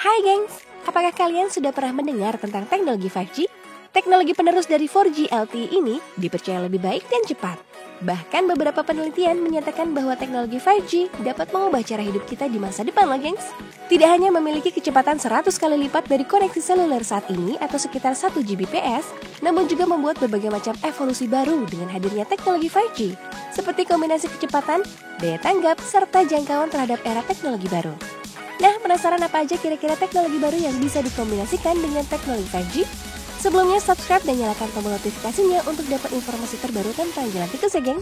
Hai gengs, apakah kalian sudah pernah mendengar tentang teknologi 5G? Teknologi penerus dari 4G LTE ini dipercaya lebih baik dan cepat. Bahkan beberapa penelitian menyatakan bahwa teknologi 5G dapat mengubah cara hidup kita di masa depan loh gengs. Tidak hanya memiliki kecepatan 100 kali lipat dari koneksi seluler saat ini atau sekitar 1 Gbps, namun juga membuat berbagai macam evolusi baru dengan hadirnya teknologi 5G, seperti kombinasi kecepatan, daya tanggap, serta jangkauan terhadap era teknologi baru. Nah, penasaran apa aja kira-kira teknologi baru yang bisa dikombinasikan dengan teknologi 5G? Sebelumnya subscribe dan nyalakan tombol notifikasinya untuk dapat informasi terbaru tentang Jalan Tikus ya geng.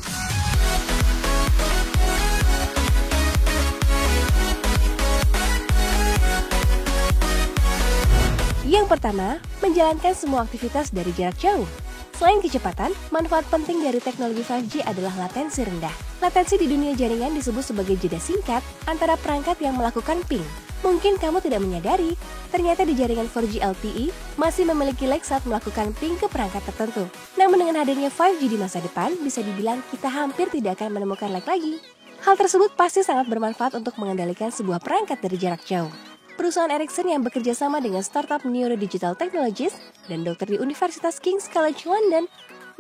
Yang pertama, menjalankan semua aktivitas dari jarak jauh. Selain kecepatan, manfaat penting dari teknologi 5G adalah latensi rendah. Latensi di dunia jaringan disebut sebagai jeda singkat antara perangkat yang melakukan ping. Mungkin kamu tidak menyadari, ternyata di jaringan 4G LTE masih memiliki lag saat melakukan ping ke perangkat tertentu. Namun dengan hadirnya 5G di masa depan, bisa dibilang kita hampir tidak akan menemukan lag lagi. Hal tersebut pasti sangat bermanfaat untuk mengendalikan sebuah perangkat dari jarak jauh. Perusahaan Ericsson yang bekerja sama dengan startup Neuro Digital Technologies dan dokter di Universitas King's College London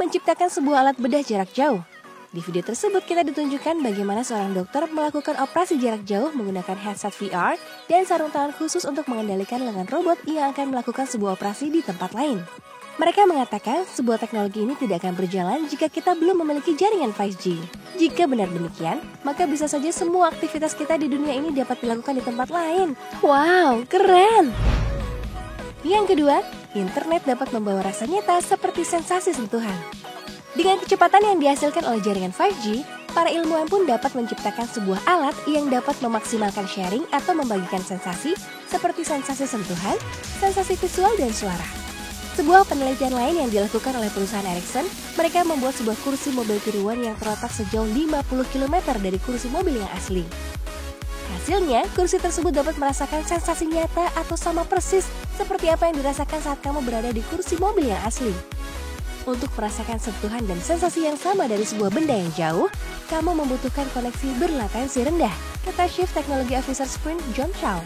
menciptakan sebuah alat bedah jarak jauh. Di video tersebut kita ditunjukkan bagaimana seorang dokter melakukan operasi jarak jauh menggunakan headset VR dan sarung tangan khusus untuk mengendalikan lengan robot yang akan melakukan sebuah operasi di tempat lain. Mereka mengatakan sebuah teknologi ini tidak akan berjalan jika kita belum memiliki jaringan 5G. Jika benar demikian, maka bisa saja semua aktivitas kita di dunia ini dapat dilakukan di tempat lain. Wow, keren! Yang kedua, internet dapat membawa rasa nyata seperti sensasi sentuhan. Dengan kecepatan yang dihasilkan oleh jaringan 5G, para ilmuwan pun dapat menciptakan sebuah alat yang dapat memaksimalkan sharing atau membagikan sensasi seperti sensasi sentuhan, sensasi visual, dan suara. Sebuah penelitian lain yang dilakukan oleh perusahaan Ericsson, mereka membuat sebuah kursi mobil tiruan yang terletak sejauh 50 km dari kursi mobil yang asli. Hasilnya, kursi tersebut dapat merasakan sensasi nyata atau sama persis seperti apa yang dirasakan saat kamu berada di kursi mobil yang asli. Untuk merasakan sentuhan dan sensasi yang sama dari sebuah benda yang jauh, kamu membutuhkan koneksi berlatensi rendah, kata Chief Technology Officer Sprint John Chow.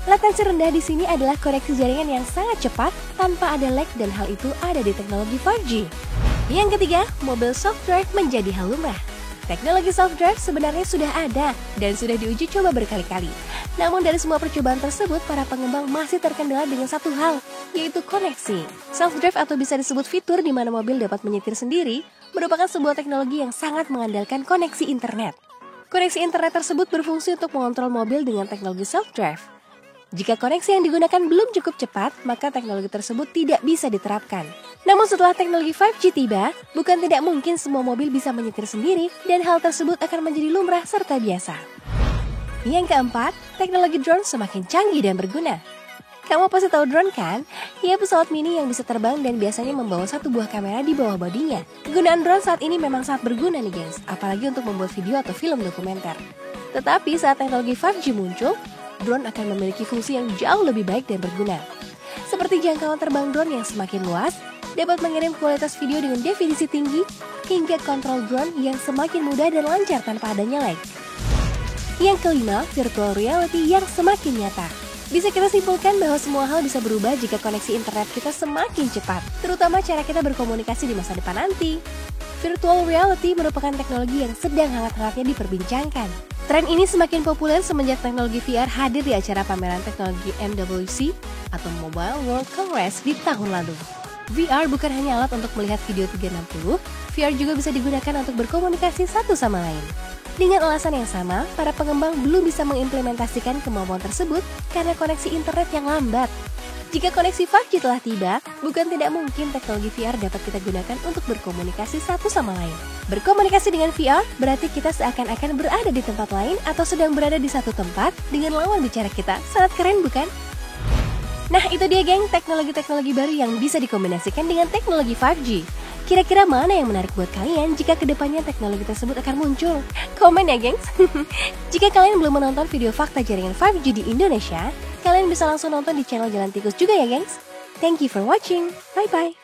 Latensi rendah di sini adalah koneksi jaringan yang sangat cepat tanpa ada lag dan hal itu ada di teknologi 5G. Yang ketiga, mobil self-drive menjadi hal lumrah. Teknologi self-drive sebenarnya sudah ada dan sudah diuji coba berkali-kali. Namun dari semua percobaan tersebut, para pengembang masih terkendala dengan satu hal, yaitu koneksi. Self-drive atau bisa disebut fitur di mana mobil dapat menyetir sendiri, merupakan sebuah teknologi yang sangat mengandalkan koneksi internet. Koneksi internet tersebut berfungsi untuk mengontrol mobil dengan teknologi self-drive. Jika koneksi yang digunakan belum cukup cepat, maka teknologi tersebut tidak bisa diterapkan. Namun setelah teknologi 5G tiba, bukan tidak mungkin semua mobil bisa menyetir sendiri dan hal tersebut akan menjadi lumrah serta biasa. Yang keempat, teknologi drone semakin canggih dan berguna. Kamu pasti tahu drone kan? Ia pesawat mini yang bisa terbang dan biasanya membawa satu buah kamera di bawah bodinya. Kegunaan drone saat ini memang sangat berguna nih gengs, apalagi untuk membuat video atau film dokumenter. Tetapi saat teknologi 5G muncul, drone akan memiliki fungsi yang jauh lebih baik dan berguna. Seperti jangkauan terbang drone yang semakin luas, dapat mengirim kualitas video dengan definisi tinggi, hingga kontrol drone yang semakin mudah dan lancar tanpa adanya lag. Yang kelima, virtual reality yang semakin nyata. Bisa kita simpulkan bahwa semua hal bisa berubah jika koneksi internet kita semakin cepat, terutama cara kita berkomunikasi di masa depan nanti. Virtual reality merupakan teknologi yang sedang hangat-hangatnya diperbincangkan. Tren ini semakin populer semenjak teknologi VR hadir di acara pameran teknologi MWC atau Mobile World Congress di tahun lalu. VR bukan hanya alat untuk melihat video 360, VR juga bisa digunakan untuk berkomunikasi satu sama lain. Dengan alasan yang sama, para pengembang belum bisa mengimplementasikan kemampuan tersebut karena koneksi internet yang lambat. Jika koneksi 5G telah tiba, bukan tidak mungkin teknologi VR dapat kita gunakan untuk berkomunikasi satu sama lain. Berkomunikasi dengan VR berarti kita seakan-akan berada di tempat lain atau sedang berada di satu tempat dengan lawan bicara kita. Sangat keren bukan? Nah itu dia geng, teknologi-teknologi baru yang bisa dikombinasikan dengan teknologi 5G. Kira-kira mana yang menarik buat kalian jika kedepannya teknologi tersebut akan muncul? Komen ya gengs! Jika kalian belum menonton video fakta jaringan 5G di Indonesia, kalian bisa langsung nonton di channel Jalan Tikus juga ya gengs! Thank you for watching, bye-bye!